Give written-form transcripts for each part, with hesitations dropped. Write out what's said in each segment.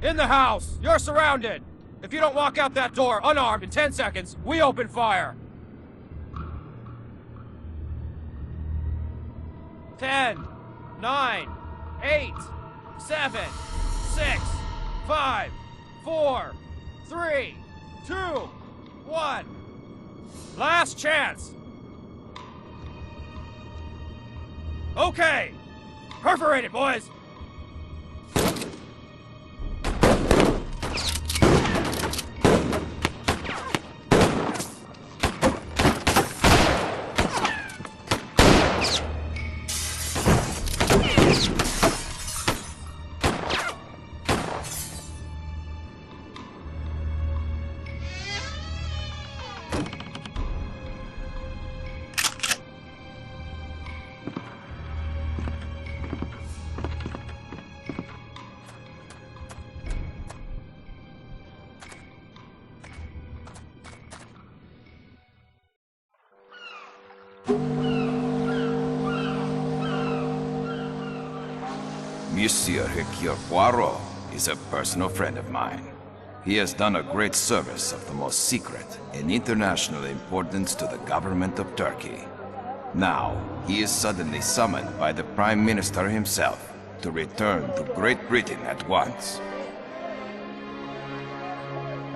In the house! You're surrounded! If you don't walk out that door unarmed in 10 seconds, we open fire! 10, 9, 8, 7, 6, 5, 4, 3, 2, 1. Last chance! Okay! Perforate it, boys! Monsieur Hercule Poirot is a personal friend of mine. He has done a great service of the most secret and international importance to the government of Turkey. Now, he is suddenly summoned by the Prime Minister himself to return to Great Britain at once.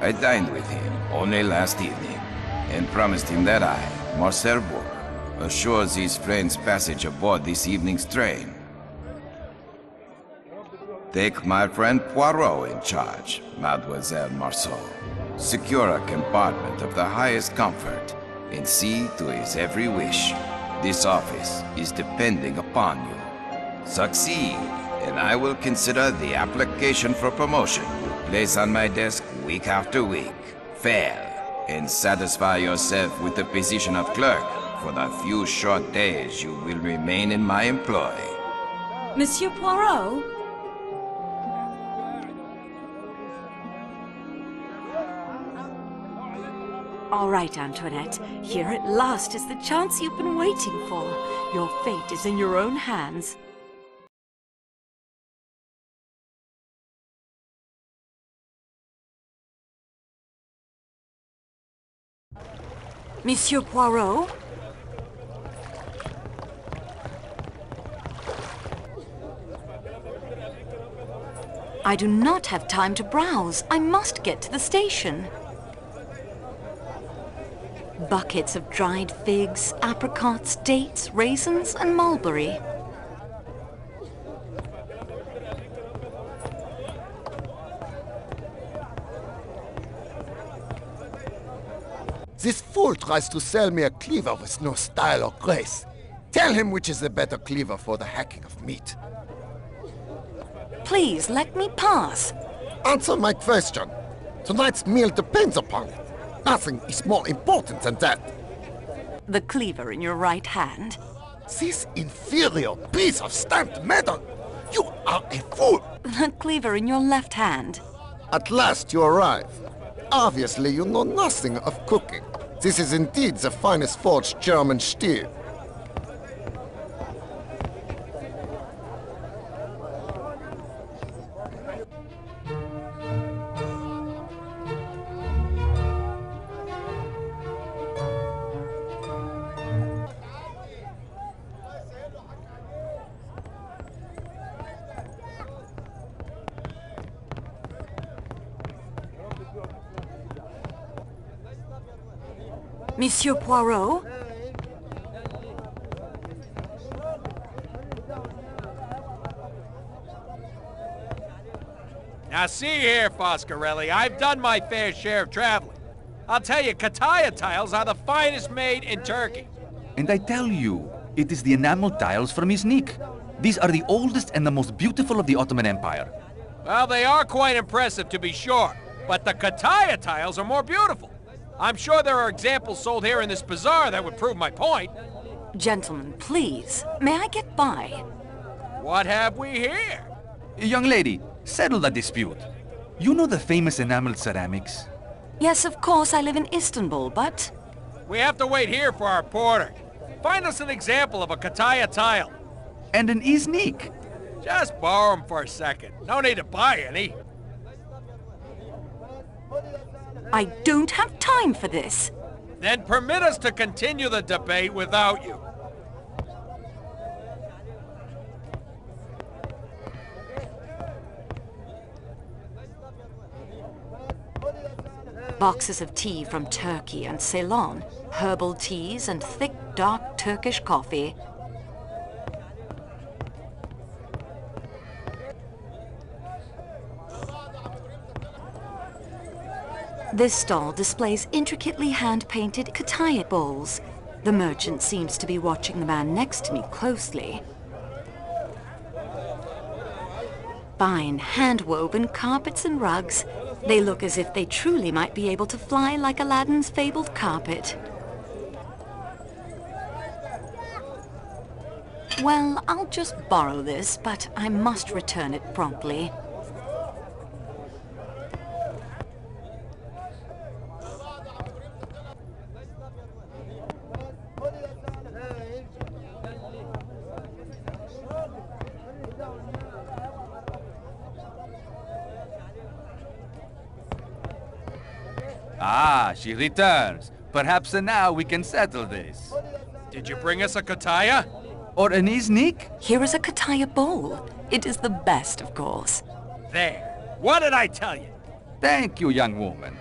I dined with him only last evening and promised him that I, Marcel Bourg, assures his friend's passage aboard this evening's train. Take my friend Poirot in charge, Mademoiselle Marceau. Secure a compartment of the highest comfort and see to his every wish. This office is depending upon you. Succeed, and I will consider the application for promotion you place on my desk week after week. Fail, and satisfy yourself with the position of clerk for the few short days you will remain in my employ. Monsieur Poirot? All right, Antoinette. Here at last is the chance you've been waiting for. Your fate is in your own hands. Monsieur Poirot? I do not have time to browse. I must get to the station. Buckets of dried figs, apricots, dates, raisins, and mulberry. This fool tries to sell me a cleaver with no style or grace. Tell him which is the better cleaver for the hacking of meat. Please, let me pass. Answer my question. Tonight's meal depends upon it. Nothing is more important than that. The cleaver in your right hand. This inferior piece of stamped metal! You are a fool! The cleaver in your left hand. At last you arrive. Obviously you know nothing of cooking. This is indeed the finest forged German steel. Monsieur Poirot? Now see here, Foscarelli, I've done my fair share of traveling. I'll tell you, Kataya tiles are the finest made in Turkey. And I tell you, it is the enamel tiles from Iznik. These are the oldest and the most beautiful of the Ottoman Empire. Well, they are quite impressive, to be sure, but the Kataya tiles are more beautiful. I'm sure there are examples sold here in this bazaar that would prove my point. Gentlemen, please, may I get by? What have we here? Young lady, settle the dispute. You know the famous enameled ceramics? Yes, of course, I live in Istanbul, but... We have to wait here for our porter. Find us an example of a Kataya tile. And an Iznik. Just borrow them for a second. No need to buy any. I don't have time for this. Then permit us to continue the debate without you. Boxes of tea from Turkey and Ceylon, herbal teas and thick, dark Turkish coffee. This stall displays intricately hand-painted kataya bowls. The merchant seems to be watching the man next to me closely. Fine hand-woven carpets and rugs. They look as if they truly might be able to fly like Aladdin's fabled carpet. Well, I'll just borrow this, but I must return it promptly. Ah, she returns. Perhaps now we can settle this. Did you bring us a kataya? Or an iznik? Here is a kataya bowl. It is the best, of course. There. What did I tell you? Thank you, young woman.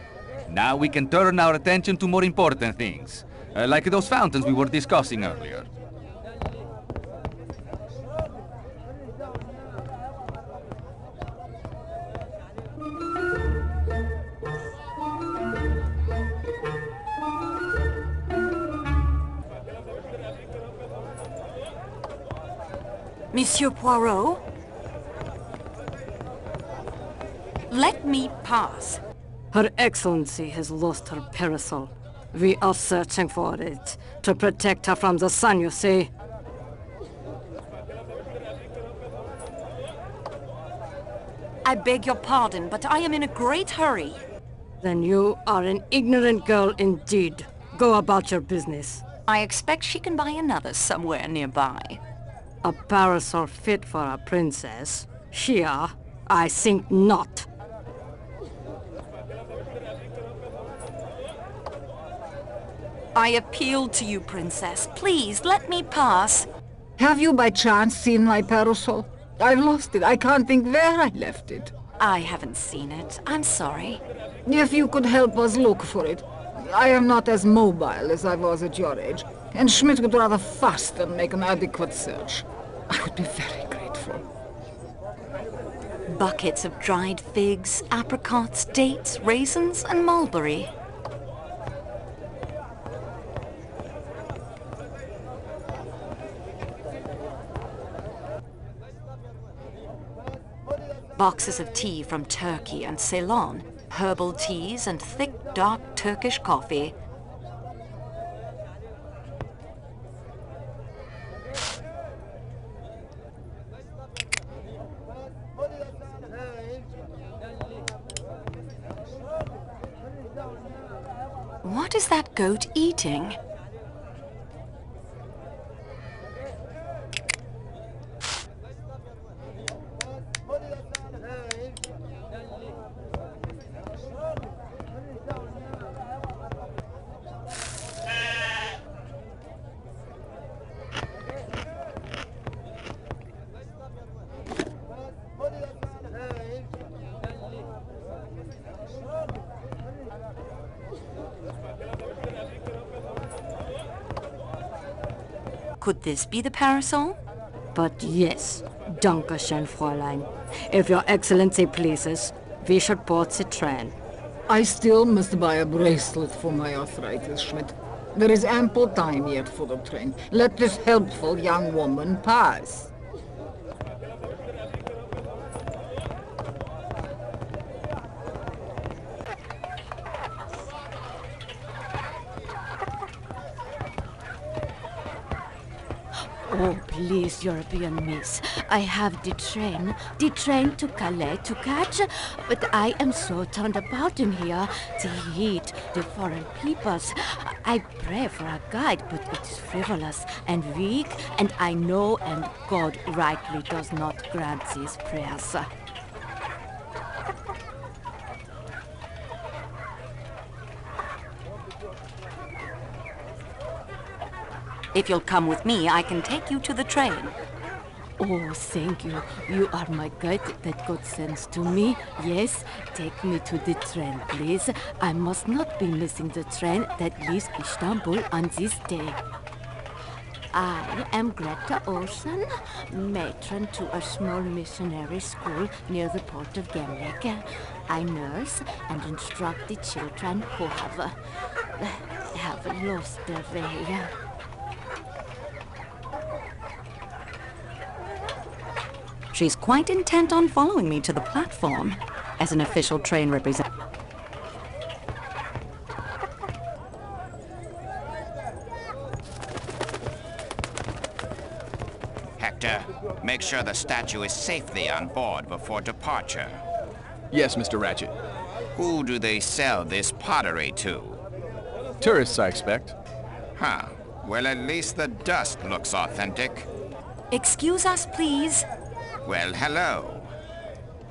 Now we can turn our attention to more important things, like those fountains we were discussing earlier. Monsieur Poirot? Let me pass. Her Excellency has lost her parasol. We are searching for it to protect her from the sun, you see. I beg your pardon, but I am in a great hurry. Then you are an ignorant girl indeed. Go about your business. I expect she can buy another somewhere nearby. A parasol fit for a princess? Here, I think not. I appeal to you, Princess. Please, let me pass. Have you by chance seen my parasol? I've lost it. I can't think where I left it. I haven't seen it. I'm sorry. If you could help us look for it. I am not as mobile as I was at your age, and Schmidt would rather fast than make an adequate search. I would be very grateful. Buckets of dried figs, apricots, dates, raisins, and mulberry. Boxes of tea from Turkey and Ceylon, herbal teas and thick, dark Turkish coffee. What is that goat eating? Could this be the parasol? But yes, Dankeschön, Fräulein. If your Excellency pleases, we should board the train. I still must buy a bracelet for my arthritis, Schmidt. There is ample time yet for the train. Let this helpful young woman pass. Oh, please, European miss. I have the train to Calais to catch, but I am so turned about in here. The heat, the foreign peoples. I pray for a guide, but it is frivolous and weak, and I know, and God rightly does not grant these prayers. If you'll come with me, I can take you to the train. Oh, thank you. You are my guide that God sends to me. Yes, take me to the train, please. I must not be missing the train that leaves Istanbul on this day. I am Greta Olsen, matron to a small missionary school near the port of Gemlik. I nurse and instruct the children who have lost their way. She's quite intent on following me to the platform as an official train representative. Hector, make sure the statue is safely on board before departure. Yes, Mr. Ratchet. Who do they sell this pottery to? Tourists, I expect. Huh. Well, at least the dust looks authentic. Excuse us, please. Well, hello.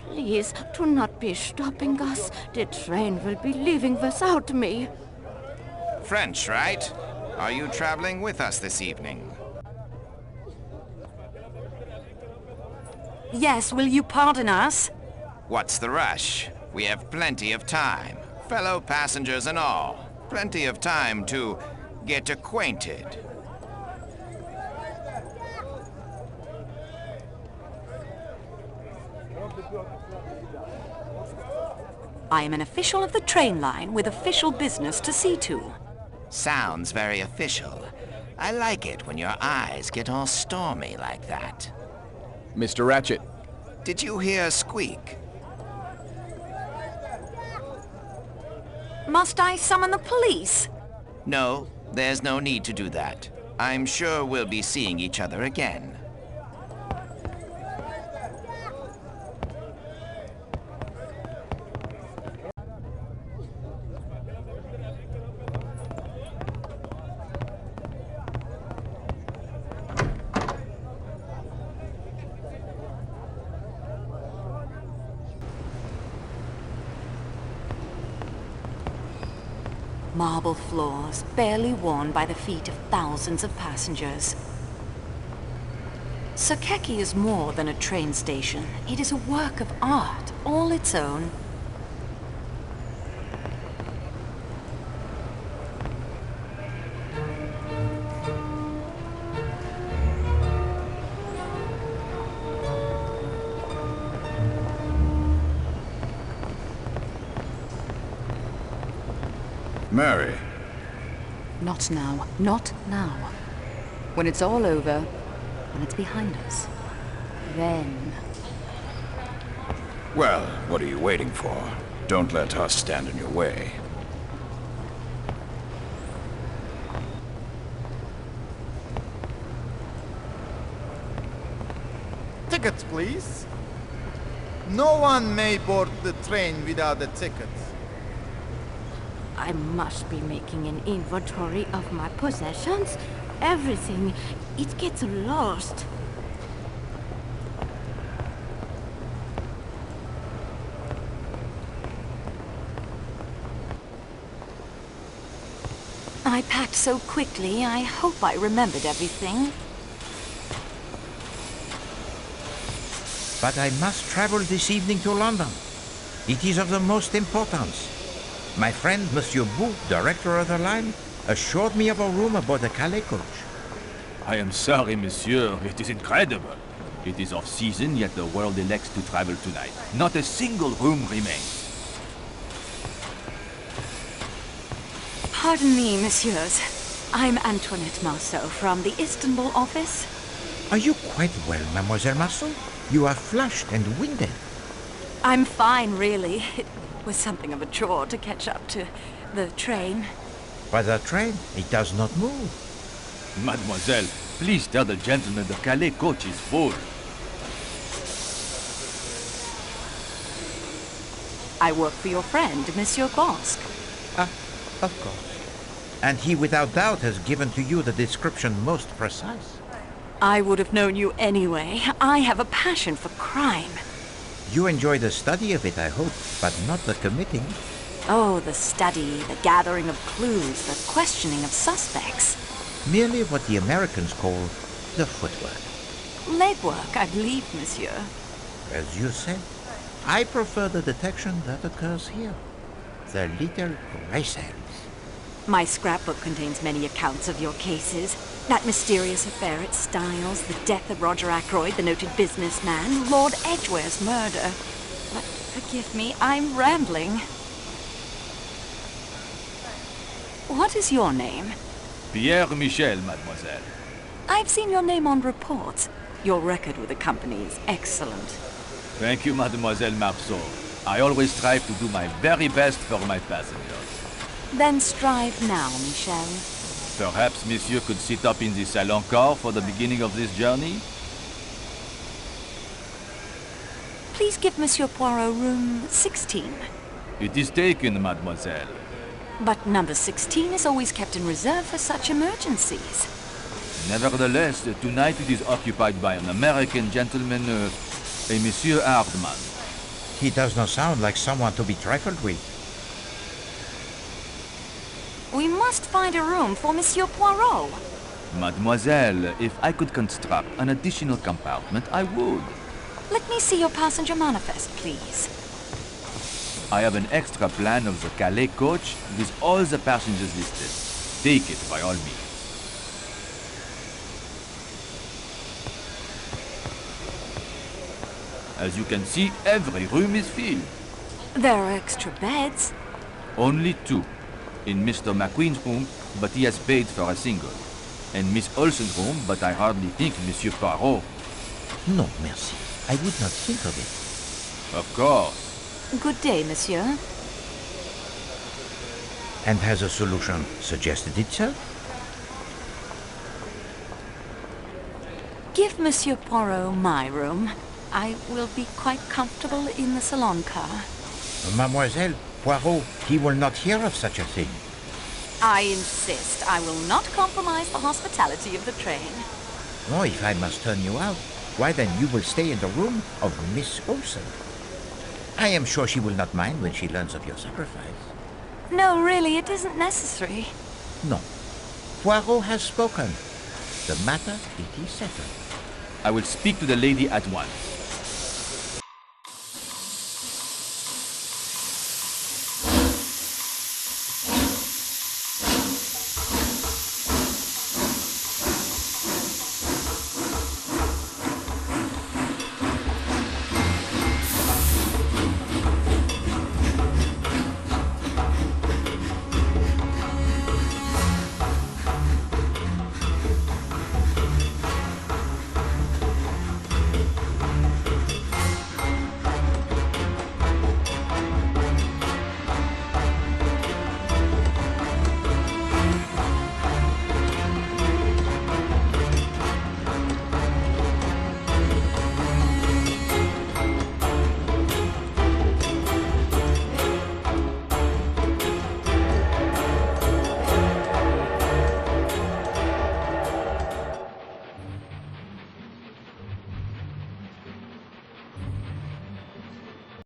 Please, do not be stopping us. The train will be leaving without me. French, right? Are you traveling with us this evening? Yes, will you pardon us? What's the rush? We have plenty of time. Fellow passengers and all. Plenty of time to get acquainted. I am an official of the train line with official business to see to. Sounds very official. I like it when your eyes get all stormy like that. Mr. Ratchet. Did you hear a squeak? Must I summon the police? No, there's no need to do that. I'm sure we'll be seeing each other again. Marble floors, barely worn by the feet of thousands of passengers. Sakeki is more than a train station. It is a work of art, all its own. Mary. Not now. Not now. When it's all over, when it's behind us, then... Well, what are you waiting for? Don't let us stand in your way. Tickets, please. No one may board the train without a ticket. I must be making an inventory of my possessions. Everything. It gets lost. I packed so quickly, I hope I remembered everything. But I must travel this evening to London. It is of the most importance. My friend, Monsieur Bou, director of the line, assured me of a room aboard the Calais coach. I am sorry, monsieur. It is incredible. It is off-season, yet the world elects to travel tonight. Not a single room remains. Pardon me, messieurs. I'm Antoinette Marceau from the Istanbul office. Are you quite well, Mademoiselle Marceau? You are flushed and winded. I'm fine, really. It was something of a chore to catch up to the train. But the train, it does not move. Mademoiselle, please tell the gentleman the Calais coach is full. I work for your friend, Monsieur Bosque. Ah, of course. And he without doubt has given to you the description most precise. I would have known you anyway. I have a passion for crime. You enjoy the study of it, I hope, but not the committing. Oh, the study, the gathering of clues, the questioning of suspects. Merely what the Americans call the footwork. Legwork, I believe, monsieur. As you said, I prefer the detection that occurs here. The little grace hands. My scrapbook contains many accounts of your cases. That mysterious affair at Styles, the death of Roger Ackroyd, the noted businessman, Lord Edgware's murder. But forgive me, I'm rambling. What is your name? Pierre Michel, mademoiselle. I've seen your name on reports. Your record with the company is excellent. Thank you, Mademoiselle Marceau. I always strive to do my very best for my passengers. Then strive now, Michel. Perhaps Monsieur could sit up in the salon car for the beginning of this journey? Please give Monsieur Poirot room 16. It is taken, mademoiselle. But number 16 is always kept in reserve for such emergencies. Nevertheless, tonight it is occupied by an American gentleman, a Monsieur Hardman. He does not sound like someone to be trifled with. We must find a room for Monsieur Poirot. Mademoiselle, if I could construct an additional compartment, I would. Let me see your passenger manifest, please. I have an extra plan of the Calais coach with all the passengers listed. Take it by all means. As you can see, every room is filled. There are extra beds. Only 2. In Mr. McQueen's room, but he has paid for a single. And Miss Olsen's room, but I hardly think Monsieur Poirot. No, merci. I would not think of it. Of course. Good day, monsieur. And has a solution suggested itself? Give Monsieur Poirot my room. I will be quite comfortable in the salon car. Mademoiselle, Poirot, he will not hear of such a thing. I insist. I will not compromise the hospitality of the train. Oh, if I must turn you out, why then you will stay in the room of Miss Olsen. I am sure she will not mind when she learns of your sacrifice. No, really, it isn't necessary. No. Poirot has spoken. The matter, it is settled. I will speak to the lady at once.